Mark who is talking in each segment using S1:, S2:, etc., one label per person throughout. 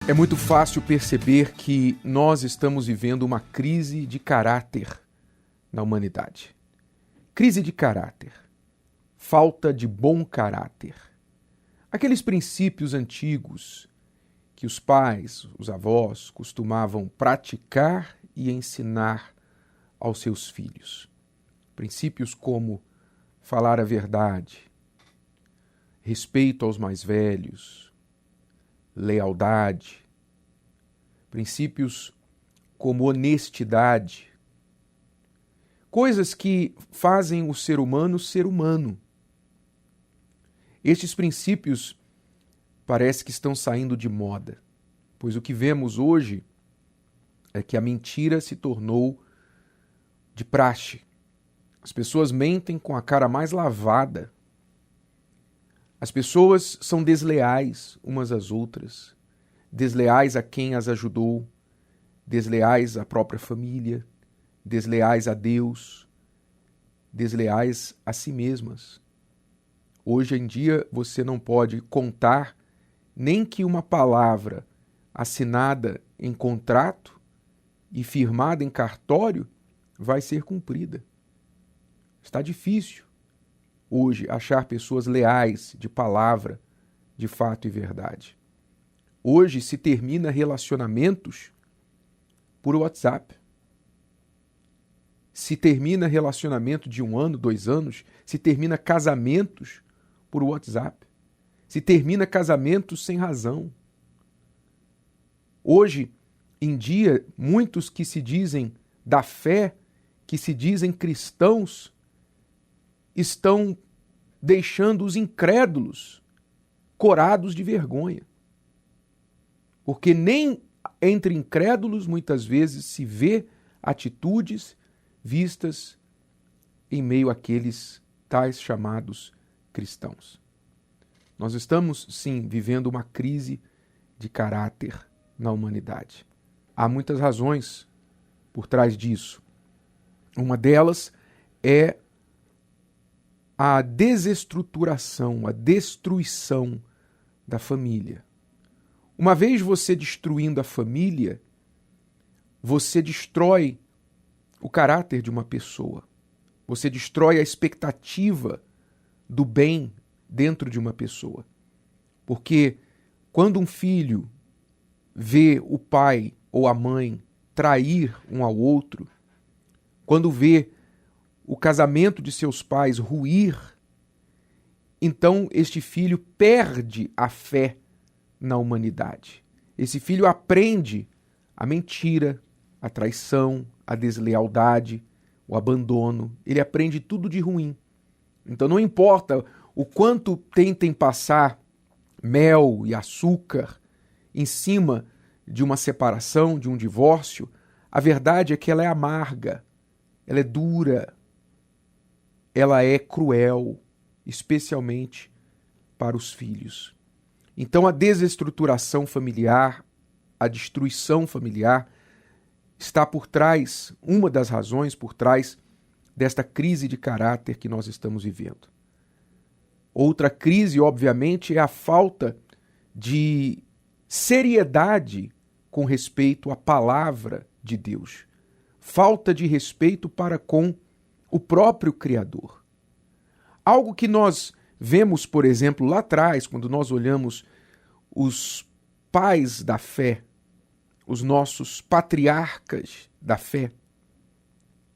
S1: É muito fácil perceber que nós estamos vivendo uma crise de caráter na humanidade. Crise de caráter. Falta de bom caráter. Aqueles princípios antigos que os pais, os avós costumavam praticar e ensinar aos seus filhos. Princípios como falar a verdade, respeito aos mais velhos, lealdade, princípios como honestidade, coisas que fazem o ser humano ser humano. Estes princípios parece que estão saindo de moda, pois o que vemos hoje é que a mentira se tornou de praxe. As pessoas mentem com a cara mais lavada. As pessoas são desleais umas às outras, desleais a quem as ajudou, desleais à própria família, desleais a Deus, desleais a si mesmas. Hoje em dia você não pode contar nem que uma palavra assinada em contrato e firmada em cartório vai ser cumprida. Está difícil hoje achar pessoas leais de palavra, de fato e verdade. Hoje se termina relacionamentos por WhatsApp. Se termina relacionamento de 1 ano, 2 anos, se termina casamentos por WhatsApp. Se termina casamentos sem razão. Hoje em dia, muitos que se dizem da fé, que se dizem cristãos, estão deixando os incrédulos corados de vergonha. Porque nem entre incrédulos muitas vezes se vê atitudes vistas em meio àqueles tais chamados cristãos. Nós estamos, sim, vivendo uma crise de caráter na humanidade. Há muitas razões por trás disso. Uma delas é a desestruturação, a destruição da família. Uma vez você destruindo a família, você destrói o caráter de uma pessoa. Você destrói a expectativa do bem dentro de uma pessoa. Porque quando um filho vê o pai ou a mãe trair um ao outro, quando vê o casamento de seus pais ruir, então este filho perde a fé na humanidade. Esse filho aprende a mentira, a traição, a deslealdade, o abandono. Ele aprende tudo de ruim. Então não importa o quanto tentem passar mel e açúcar em cima de uma separação, de um divórcio, a verdade é que ela é amarga, ela é dura, ela é cruel, especialmente para os filhos. Então a desestruturação familiar, a destruição familiar, está por trás, uma das razões por trás desta crise de caráter que nós estamos vivendo. Outra crise, obviamente, é a falta de seriedade com respeito à palavra de Deus. Falta de respeito para com o próprio Criador. Algo que nós vemos, por exemplo, lá atrás, quando nós olhamos os pais da fé, os nossos patriarcas da fé,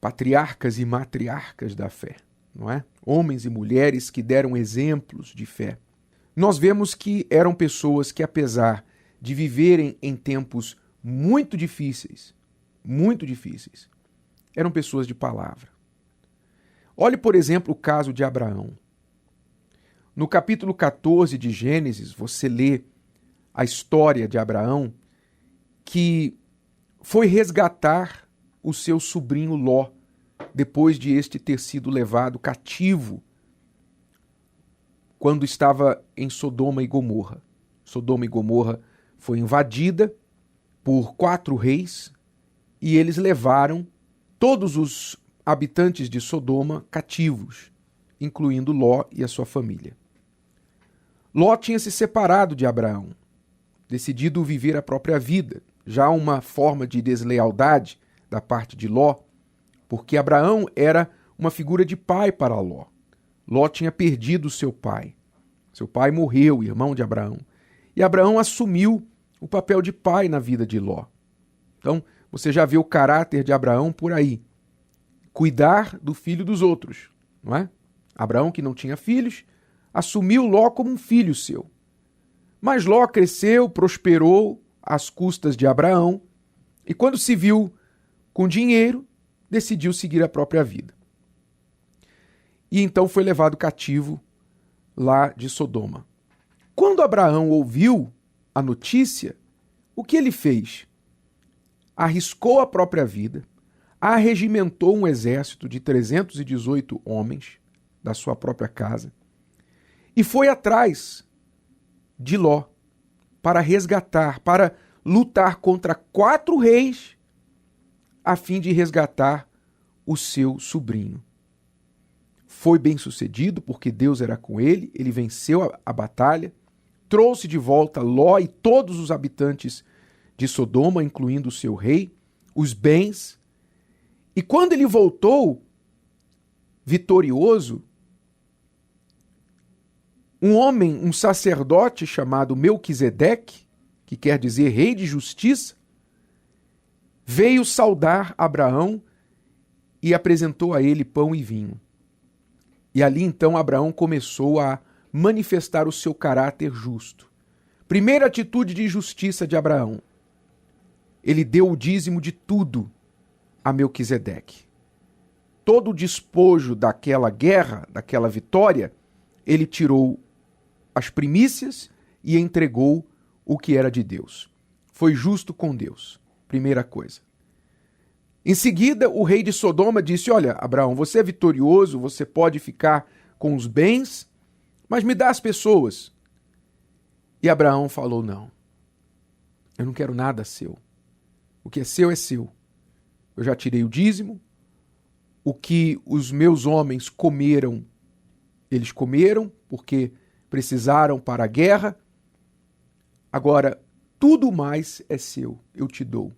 S1: patriarcas e matriarcas da fé, não é? Homens e mulheres que deram exemplos de fé. Nós vemos que eram pessoas que, apesar de viverem em tempos muito difíceis, eram pessoas de palavra. Olhe, por exemplo, o caso de Abraão. No capítulo 14 de Gênesis, você lê a história de Abraão, que foi resgatar o seu sobrinho Ló, depois de este ter sido levado cativo quando estava em Sodoma e Gomorra. Sodoma e Gomorra foi invadida por 4 reis e eles levaram todos os habitantes de Sodoma cativos, incluindo Ló e a sua família. Ló tinha se separado de Abraão. decidido viver a própria vida. Já uma forma de deslealdade da parte de Ló, porque Abraão era uma figura de pai para Ló. Ló tinha perdido seu pai. Seu pai morreu, irmão de Abraão. E Abraão assumiu o papel de pai na vida de Ló. Então, você já vê o caráter de Abraão por aí. Cuidar do filho dos outros, não é? Abraão, que não tinha filhos, assumiu Ló como um filho seu. Mas Ló cresceu, prosperou às custas de Abraão e quando se viu com dinheiro, decidiu seguir a própria vida. E então foi levado cativo lá de Sodoma. Quando Abraão ouviu a notícia, o que ele fez? Arriscou a própria vida, arregimentou um exército de 318 homens da sua própria casa e foi atrás de Ló para resgatar, para lutar contra 4 reis a fim de resgatar o seu sobrinho. Foi bem sucedido porque Deus era com ele, ele venceu a batalha, trouxe de volta Ló e todos os habitantes de Sodoma, incluindo o seu rei, os bens. E quando ele voltou vitorioso, um homem, um sacerdote chamado Melquisedeque, que quer dizer rei de justiça, veio saudar Abraão e apresentou a ele pão e vinho. E ali então Abraão começou a manifestar o seu caráter justo. Primeira atitude de justiça de Abraão. Ele deu o dízimo de tudo a Melquisedeque. Todo o despojo daquela guerra, daquela vitória, ele tirou as primícias e entregou o que era de Deus. Foi justo com Deus, primeira coisa. Em seguida, o rei de Sodoma disse: olha, Abraão, você é vitorioso, você pode ficar com os bens, mas me dá as pessoas. E Abraão falou: não, eu não quero nada seu. O que é seu é seu. Eu já tirei o dízimo, o que os meus homens comeram, eles comeram, porque precisaram para a guerra. Agora, tudo mais é seu, eu te dou.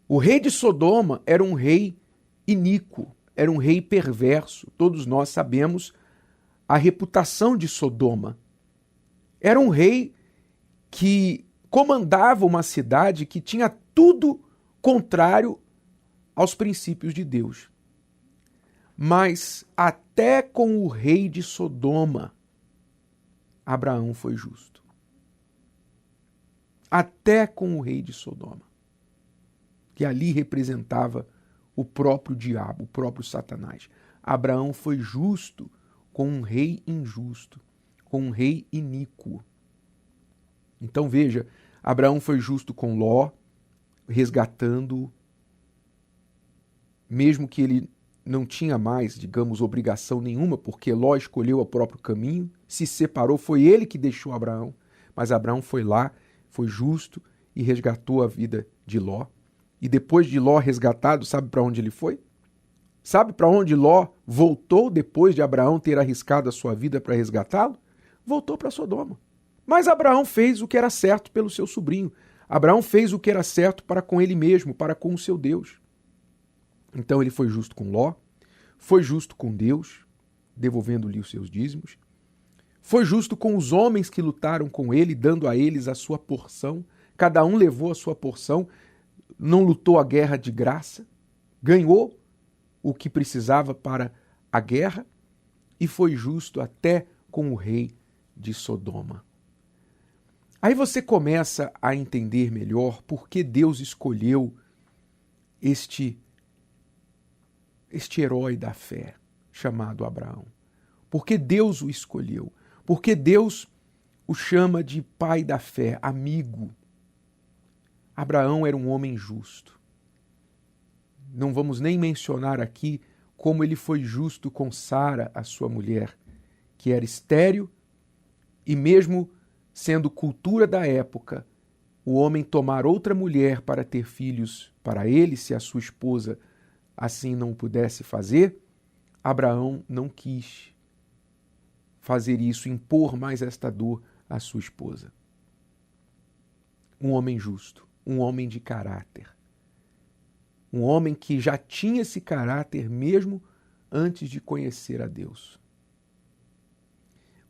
S1: O rei de Sodoma era um rei iníquo, era um rei perverso. Todos nós sabemos a reputação de Sodoma. Era um rei que comandava uma cidade que tinha tudo contrário aos princípios de Deus. Mas até com o rei de Sodoma, Abraão foi justo. Até com o rei de Sodoma, que ali representava o próprio diabo, o próprio Satanás. Abraão foi justo com um rei injusto, com um rei iníquo. Então veja, Abraão foi justo com Ló, resgatando-o, mesmo que ele não tinha mais, digamos, obrigação nenhuma, porque Ló escolheu o próprio caminho, se separou, foi ele que deixou Abraão, mas Abraão foi lá, foi justo e resgatou a vida de Ló. E depois de Ló resgatado, sabe para onde ele foi? Sabe para onde Ló voltou depois de Abraão ter arriscado a sua vida para resgatá-lo? Voltou para Sodoma. Mas Abraão fez o que era certo pelo seu sobrinho. Abraão fez o que era certo para com ele mesmo, para com o seu Deus. Então ele foi justo com Ló, foi justo com Deus, devolvendo-lhe os seus dízimos, foi justo com os homens que lutaram com ele, dando a eles a sua porção. Cada um levou a sua porção, não lutou a guerra de graça, ganhou o que precisava para a guerra e foi justo até com o rei de Sodoma. Aí você começa a entender melhor por que Deus escolheu este herói da fé chamado Abraão. Por que Deus o escolheu? Por que Deus o chama de pai da fé, amigo? Abraão era um homem justo. Não vamos nem mencionar aqui como ele foi justo com Sara, a sua mulher, que era estéril, e mesmo sendo cultura da época, o homem tomar outra mulher para ter filhos para ele, se a sua esposa assim não pudesse fazer, Abraão não quis fazer isso, impor mais esta dor à sua esposa. um homem justo, um homem de caráter. Um homem que já tinha esse caráter mesmo antes de conhecer a Deus.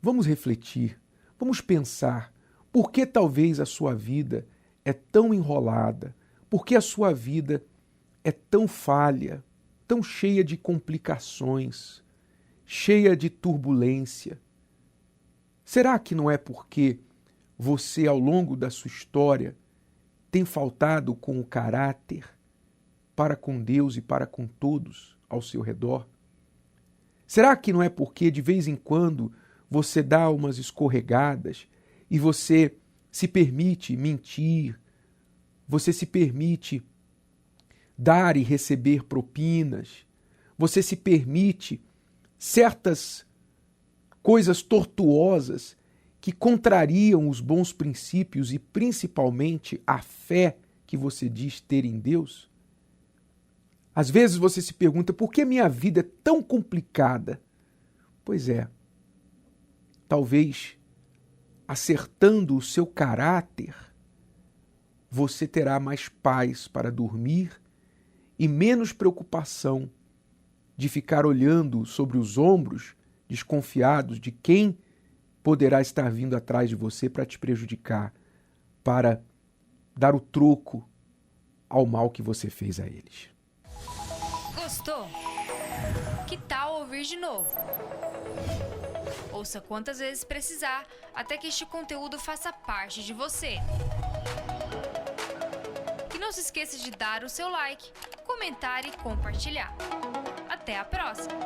S1: Vamos refletir, vamos pensar por que talvez a sua vida é tão enrolada, por que a sua vida é tão falha, tão cheia de complicações, cheia de turbulência. Será que não é porque você, ao longo da sua história, tem faltado com o caráter para com Deus e para com todos ao seu redor? Será que não é porque, de vez em quando, você dá umas escorregadas e você se permite mentir, você se permite dar e receber propinas, você se permite certas coisas tortuosas que contrariam os bons princípios e principalmente a fé que você diz ter em Deus? Às vezes você se pergunta, por que minha vida é tão complicada? Pois é, talvez acertando o seu caráter, você terá mais paz para dormir e menos preocupação de ficar olhando sobre os ombros, desconfiados de quem poderá estar vindo atrás de você para te prejudicar, para dar o troco ao mal que você fez a eles.
S2: Gostou? Que tal ouvir de novo? Ouça quantas vezes precisar, até que este conteúdo faça parte de você. E não se esqueça de dar o seu like, comentar e compartilhar. Até a próxima!